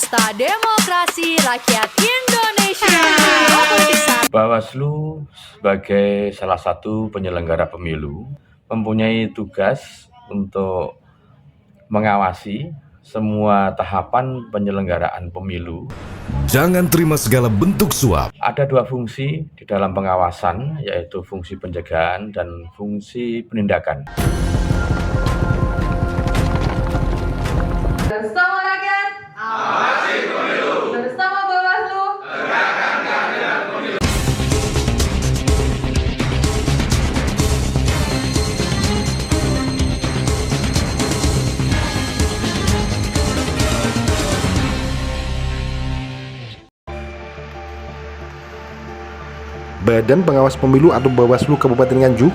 Pesta Demokrasi Rakyat Indonesia. Bawaslu sebagai salah satu penyelenggara pemilu mempunyai tugas untuk mengawasi semua tahapan penyelenggaraan pemilu. Jangan terima segala bentuk suap. Ada dua fungsi di dalam pengawasan, yaitu fungsi pencegahan dan fungsi penindakan. Bersama rakyat, awasi pemilu. Bersama Bawaslu, tegakkan keadilan pemilu. Badan Pengawas Pemilu atau Bawaslu Kabupaten Nganjuk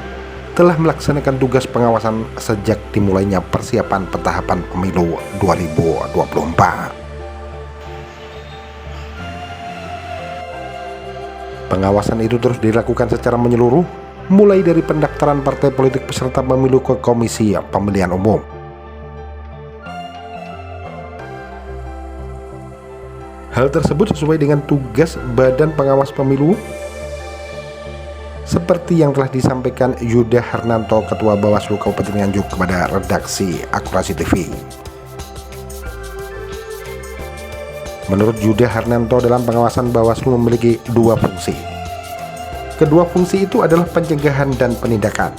telah melaksanakan tugas pengawasan sejak dimulainya persiapan pentahapan pemilu 2024. Pengawasan itu terus dilakukan secara menyeluruh, mulai dari pendaftaran partai politik peserta pemilu ke Komisi Pemilihan Umum. Hal tersebut sesuai dengan tugas Badan Pengawas Pemilu seperti yang telah disampaikan Yuda Harnanto, Ketua Bawaslu Kabupaten Nganjuk kepada redaksi Akurasi TV. Menurut Yuda Harnanto, dalam pengawasan Bawaslu memiliki dua fungsi. Kedua fungsi itu adalah pencegahan dan penindakan.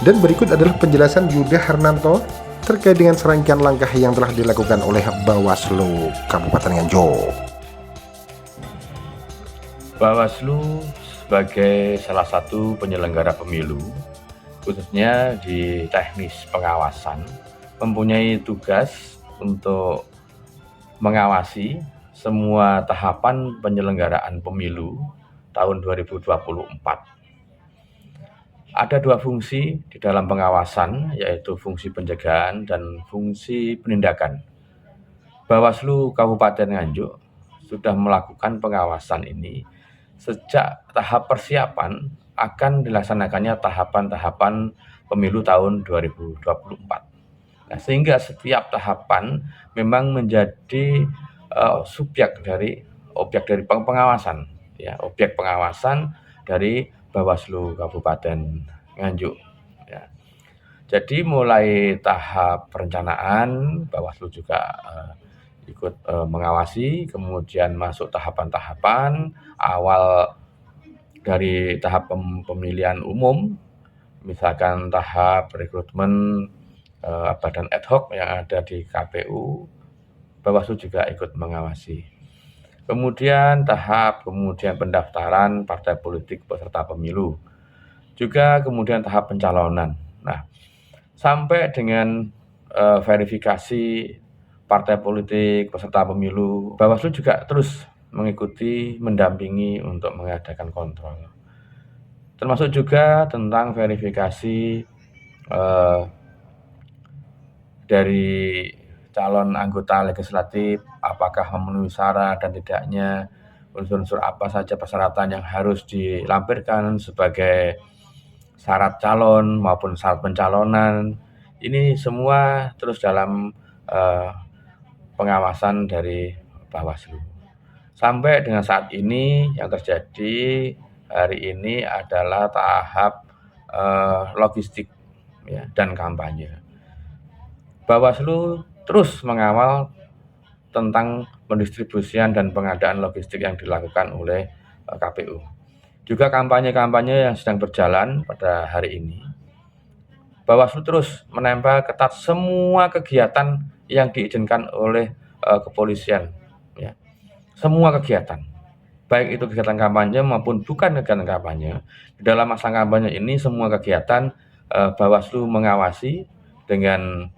Dan berikut adalah penjelasan Yuda Harnanto terkait dengan serangkaian langkah yang telah dilakukan oleh Bawaslu Kabupaten Nganjuk. Bawaslu sebagai salah satu penyelenggara pemilu, khususnya di teknis pengawasan, mempunyai tugas untuk mengawasi semua tahapan penyelenggaraan pemilu tahun 2024. Ada dua fungsi di dalam pengawasan, yaitu fungsi pencegahan dan fungsi penindakan. Bawaslu Kabupaten Nganjuk sudah melakukan pengawasan ini sejak tahap persiapan akan dilaksanakannya tahapan-tahapan pemilu tahun 2024. Nah, sehingga setiap tahapan memang menjadi objek dari pengawasan, ya, objek pengawasan dari Bawaslu Kabupaten Nganjuk. Ya. Jadi mulai tahap perencanaan, Bawaslu juga ikut mengawasi, kemudian masuk tahapan-tahapan awal dari tahap pemilihan umum, misalkan tahap rekrutmen badan ad hoc yang ada di KPU, Bawaslu juga ikut mengawasi. Kemudian tahap pendaftaran partai politik peserta pemilu, juga kemudian tahap pencalonan. Nah, sampai dengan verifikasi partai politik peserta pemilu, Bawaslu juga terus mengikuti, mendampingi untuk mengadakan kontrol. Termasuk juga tentang verifikasi dari calon anggota legislatif, apakah memenuhi syarat dan tidaknya, unsur-unsur apa saja persyaratan yang harus dilampirkan sebagai syarat calon maupun syarat pencalonan. Ini semua terus dalam pengawasan dari Bawaslu. Sampai dengan saat ini yang terjadi hari ini adalah tahap logistik, ya, dan kampanye. Bawaslu terus mengawal tentang pendistribusian dan pengadaan logistik yang dilakukan oleh KPU. Juga kampanye-kampanye yang sedang berjalan pada hari ini. Bawaslu terus menempel ketat semua kegiatan yang diizinkan oleh kepolisian, ya. Semua kegiatan, baik itu kegiatan kampanye maupun bukan kegiatan kampanye. Di dalam masa kampanye ini semua kegiatan Bawaslu mengawasi dengan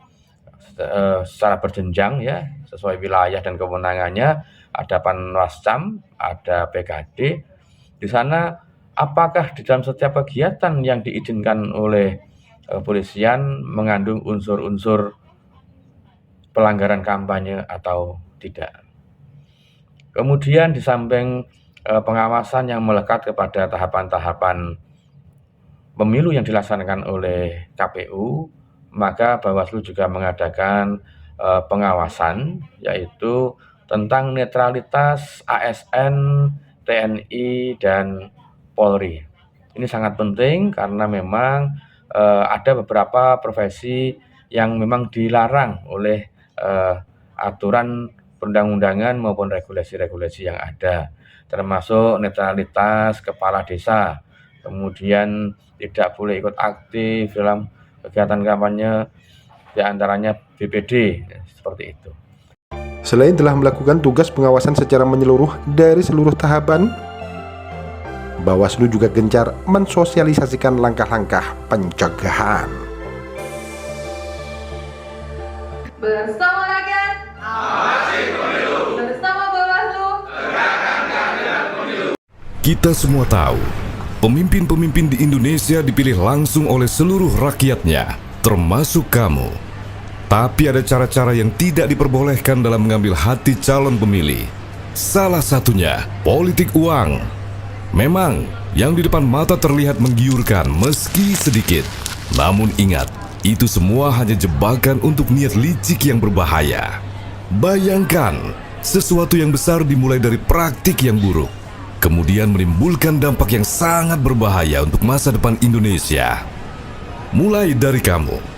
secara berjenjang, ya, sesuai wilayah dan kewenangannya. Ada Panwascam, ada PKD. Di sana apakah di dalam setiap kegiatan yang diizinkan oleh kepolisian mengandung unsur-unsur pelanggaran kampanye atau tidak. Kemudian di samping pengawasan yang melekat kepada tahapan-tahapan pemilu yang dilaksanakan oleh KPU, maka Bawaslu juga mengadakan pengawasan, yaitu tentang netralitas ASN, TNI, dan Polri. Ini sangat penting karena memang ada beberapa profesi yang memang dilarang oleh aturan perundang-undangan maupun regulasi-regulasi yang ada, termasuk netralitas kepala desa, kemudian tidak boleh ikut aktif dalam kegiatan kampanye, diantaranya BPD, seperti itu. Selain telah melakukan tugas pengawasan secara menyeluruh dari seluruh tahapan, Bawaslu juga gencar mensosialisasikan langkah-langkah pencegahan. Bersama rakyat, awasi pemilu. Bersama Bawaslu, tegakkan keadilan pemilu. Kita semua tahu, pemimpin-pemimpin di Indonesia dipilih langsung oleh seluruh rakyatnya, termasuk kamu. Tapi ada cara-cara yang tidak diperbolehkan dalam mengambil hati calon pemilih. Salah satunya, politik uang. Memang, yang di depan mata terlihat menggiurkan meski sedikit. Namun ingat, itu semua hanya jebakan untuk niat licik yang berbahaya. Bayangkan, sesuatu yang besar dimulai dari praktik yang buruk, kemudian menimbulkan dampak yang sangat berbahaya untuk masa depan Indonesia. Mulai dari kamu.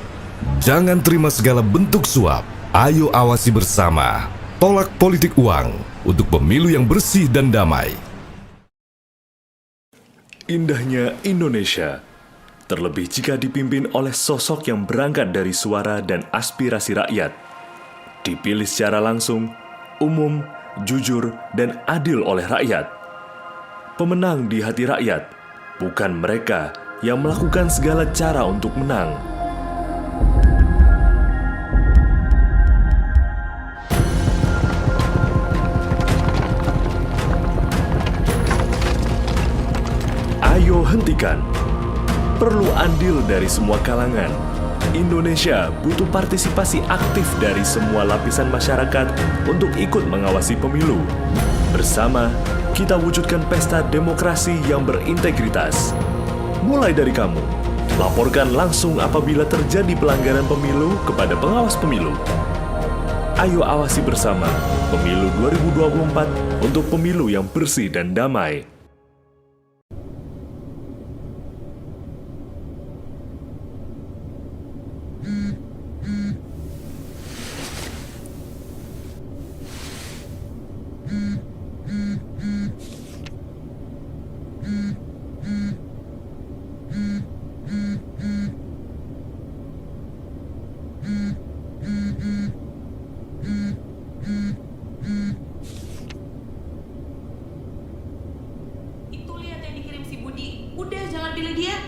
Jangan terima segala bentuk suap. Ayo awasi bersama. Tolak politik uang untuk pemilu yang bersih dan damai. Indahnya Indonesia, terlebih jika dipimpin oleh sosok yang berangkat dari suara dan aspirasi rakyat, dipilih secara langsung, umum, jujur, dan adil oleh rakyat. Pemenang di hati rakyat, bukan mereka yang melakukan segala cara untuk menang. Ayo hentikan. Perlu andil dari semua kalangan. Indonesia butuh partisipasi aktif dari semua lapisan masyarakat untuk ikut mengawasi pemilu. Bersama, kita wujudkan pesta demokrasi yang berintegritas. Mulai dari kamu. Laporkan langsung apabila terjadi pelanggaran pemilu kepada pengawas pemilu. Ayo awasi bersama Pemilu 2024 untuk pemilu yang bersih dan damai.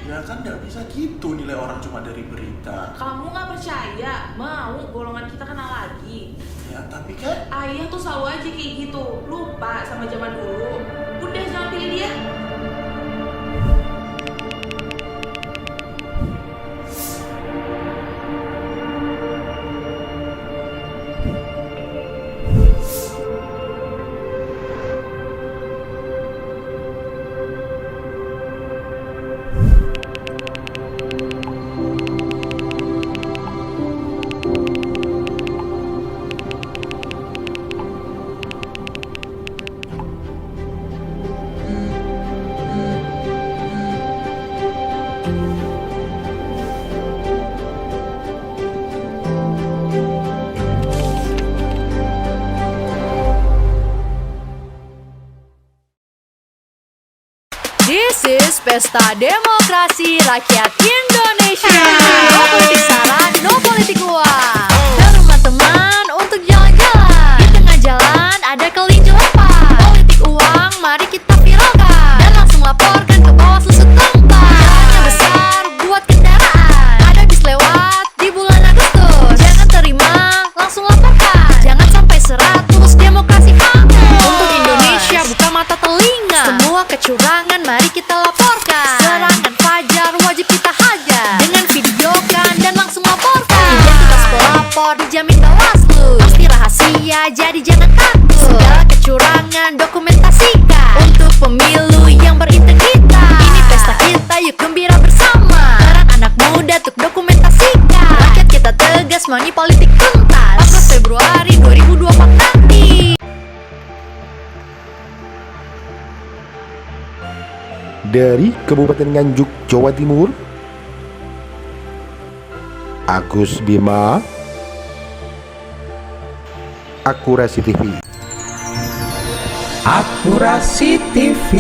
Ya kan nggak bisa gitu nilai orang cuma dari berita. Kamu nggak percaya? Mau golongan kita kenal lagi? Ya tapi kan Ayah tuh selalu aja kayak gitu. Lupa sama zaman dulu. Udah jangan pilih dia. This is Pesta Demokrasi Rakyat Indonesia. No politik saran, no politik uang. Teman-teman untuk jalan-jalan. Di tengah jalan ada kelinci lapar. Politik uang, mari kita viralkan. Dan langsung laporkan ke Bawaslu setempat. Jalannya besar buat kendaraan. Ada bis lewat di bulan Agustus. Jangan terima, langsung laporkan. Jangan sampai 100 demokrasi hangat. Untuk Indonesia buka mata telinga. Semua kecurangan mari kita laporkan. Serangan fajar wajib kita hajar. Dengan videokan dan langsung laporkan. Identitas pelapor dijamin Bawaslu. Pasti rahasia jadi jangan takut. Segala kecurangan dokumentasikan. Untuk pemilu yang berintegritas. Ini pesta kita yuk gembira bersama. Peran anak muda untuk dokumentasikan. Rakyat kita tegas money politik tuntas. Dari Kabupaten Nganjuk, Jawa Timur, Agus Bima, Akurasi TV. Akurasi TV.